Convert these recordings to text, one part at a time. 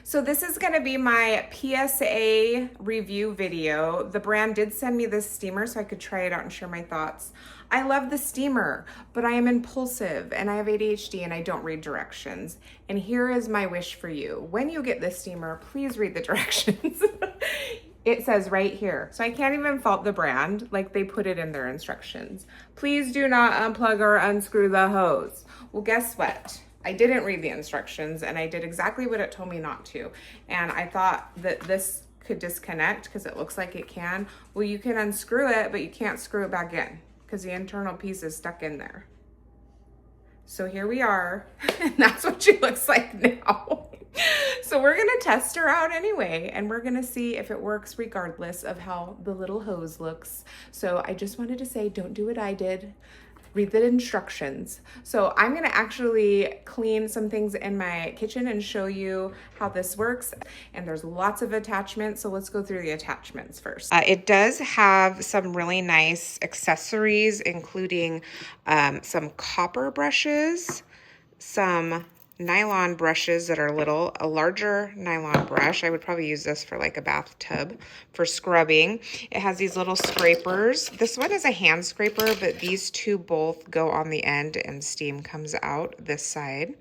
So this is gonna be my PSA review video. The brand did send me this steamer so I could try it out and share my thoughts. I love the steamer, but I am impulsive and I have ADHD and I don't read directions. And here is my wish for you. When you get this steamer, please read the directions. It says right here. So I can't even fault the brand, like they put it in their instructions. Please do not unplug or unscrew the hose. Well, guess what? I didn't read the instructions and I did exactly what it told me not to. And I thought that this could disconnect because it looks like it can. Well, you can unscrew it, but you can't screw it back in because the internal piece is stuck in there. So here we are, and that's what she looks like now. So we're gonna test her out anyway, and we're gonna see if it works regardless of how the little hose looks. So I just wanted to say, don't do what I did. Read the instructions. So I'm gonna actually clean some things in my kitchen and show you how this works. And there's lots of attachments, so let's go through the attachments first. It does have some really nice accessories, including some copper brushes, some nylon brushes that are little, a larger nylon brush. I would probably use this for like a bathtub for scrubbing. It has these little scrapers. This one is a hand scraper, but these two both go on the end and steam comes out this side.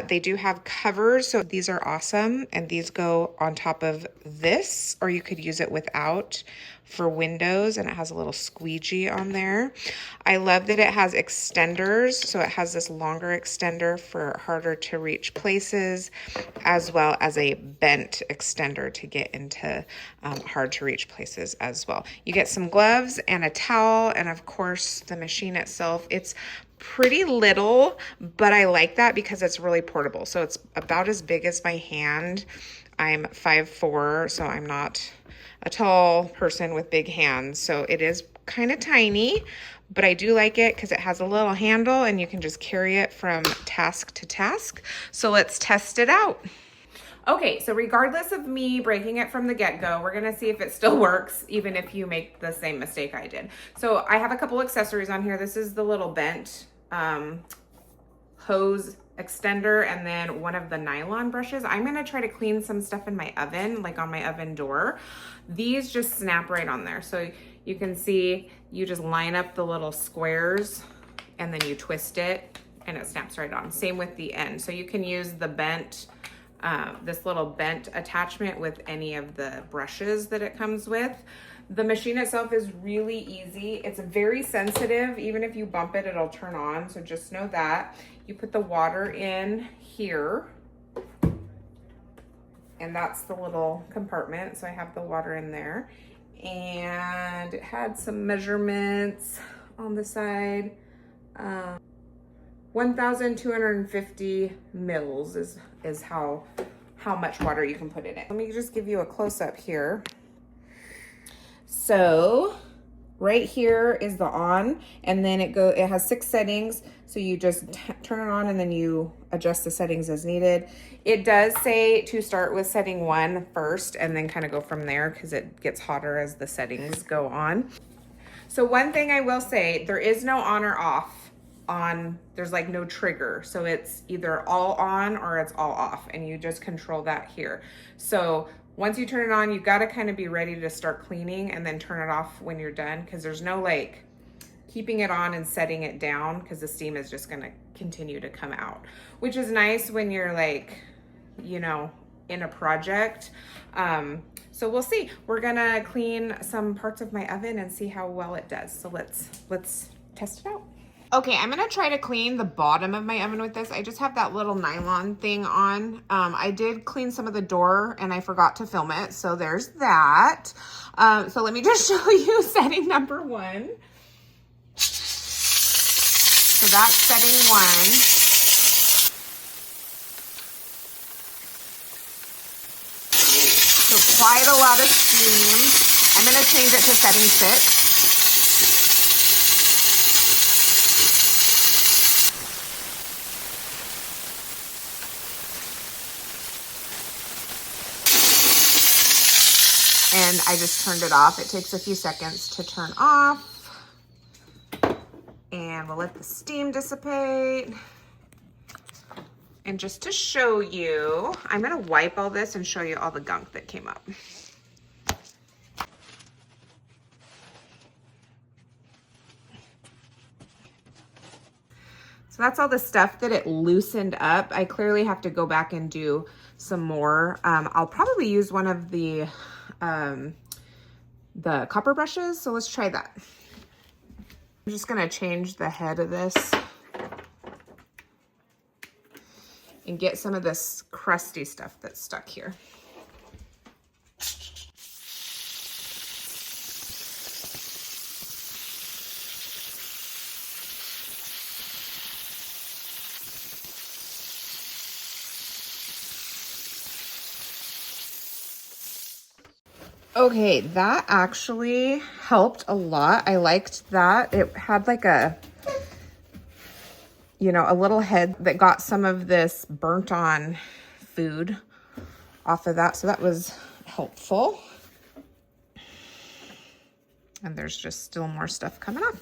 They do have covers, so these are awesome. And these go on top of this, or you could use it without for windows, and it has a little squeegee on there. I love that it has extenders, so it has this longer extender for harder to reach places, as well as a bent extender to get into hard to reach places as well. You get some gloves and a towel, and of course the machine itself. It's pretty little, but I like that because it's really portable. So it's about as big as my hand. I'm 5'4", so I'm not a tall person with big hands. So it is kind of tiny, but I do like it because it has a little handle and you can just carry it from task to task. So let's test it out. Okay, so regardless of me breaking it from the get-go, we're gonna see if it still works, even if you make the same mistake I did. So I have a couple accessories on here. This is the little bent hose extender, and then one of the nylon brushes. I'm gonna try to clean some stuff in my oven, like on my oven door. These just snap right on there. So you can see, you just line up the little squares and then you twist it and it snaps right on. Same with the end. So you can use the bent, this little bent attachment with any of the brushes that it comes with. The machine itself is really easy. It's very sensitive. Even if you bump it, it'll turn on. So just know that. You put the water in here, and that's the little compartment. So I have the water in there, and it had some measurements on the side. 1,250 mils is how much water you can put in it. Let me just give you a close-up here. So right here is the on, and then it has 6 settings. So you just turn it on and then you adjust the settings as needed. It does say to start with setting 1 first and then kind of go from there because it gets hotter as the settings go on. So one thing I will say, there is no on or off there's like no trigger. So it's either all on or it's all off, and you just control that here. So once you turn it on, you gotta kind of be ready to start cleaning and then turn it off when you're done, because there's no like keeping it on and setting it down, because the steam is just gonna continue to come out, which is nice when you're like, you know, in a project. So we'll see. We're gonna clean some parts of my oven and see how well it does. So let's test it out. Okay, I'm gonna try to clean the bottom of my oven with this. I just have that little nylon thing on. I did clean some of the door and I forgot to film it, so there's that. So let me just show you setting number 1. So that's setting 1. So quite a lot of steam. I'm gonna change it to setting 6. And I just turned it off. It takes a few seconds to turn off. And we'll let the steam dissipate. And just to show you, I'm gonna wipe all this and show you all the gunk that came up. So that's all the stuff that it loosened up. I clearly have to go back and do some more. I'll probably use one of the copper brushes. So let's try that. I'm just gonna change the head of this and get some of this crusty stuff that's stuck here. Okay, that actually helped a lot. I liked that. It had like a, you know, a little head that got some of this burnt on food off of that. So that was helpful. And there's just still more stuff coming up.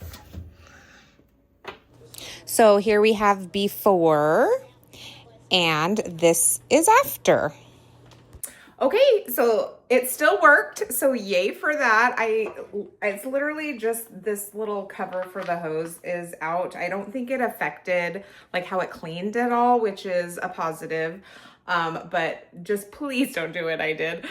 So here we have before, and this is after. Okay, so it still worked, so yay for that. It's literally just this little cover for the hose is out. I don't think it affected like how it cleaned at all, which is a positive. But just please don't do it. I did.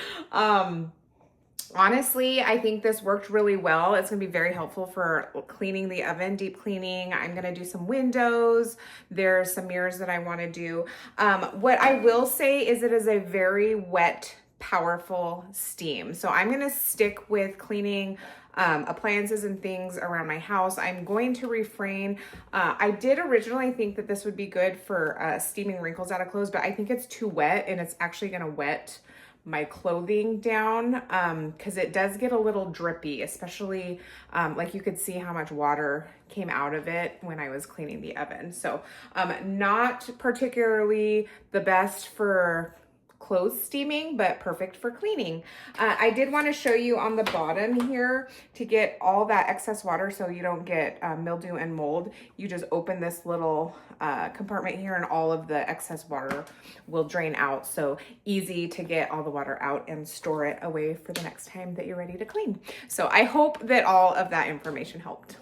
Honestly, I think this worked really well. It's gonna be very helpful for cleaning the oven, deep cleaning. I'm gonna do some windows. There's some mirrors that I wanna do. What I will say is it is a very wet, powerful steam. So I'm gonna stick with cleaning appliances and things around my house. I'm going to refrain. I did originally think that this would be good for steaming wrinkles out of clothes, but I think it's too wet and it's actually gonna wet my clothing down because it does get a little drippy, especially like you could see how much water came out of it when I was cleaning the oven. So not particularly the best for clothes steaming, but perfect for cleaning. I did want to show you on the bottom here to get all that excess water so you don't get mildew and mold. You just open this little compartment here and all of the excess water will drain out. So easy to get all the water out and store it away for the next time that you're ready to clean. So I hope that all of that information helped.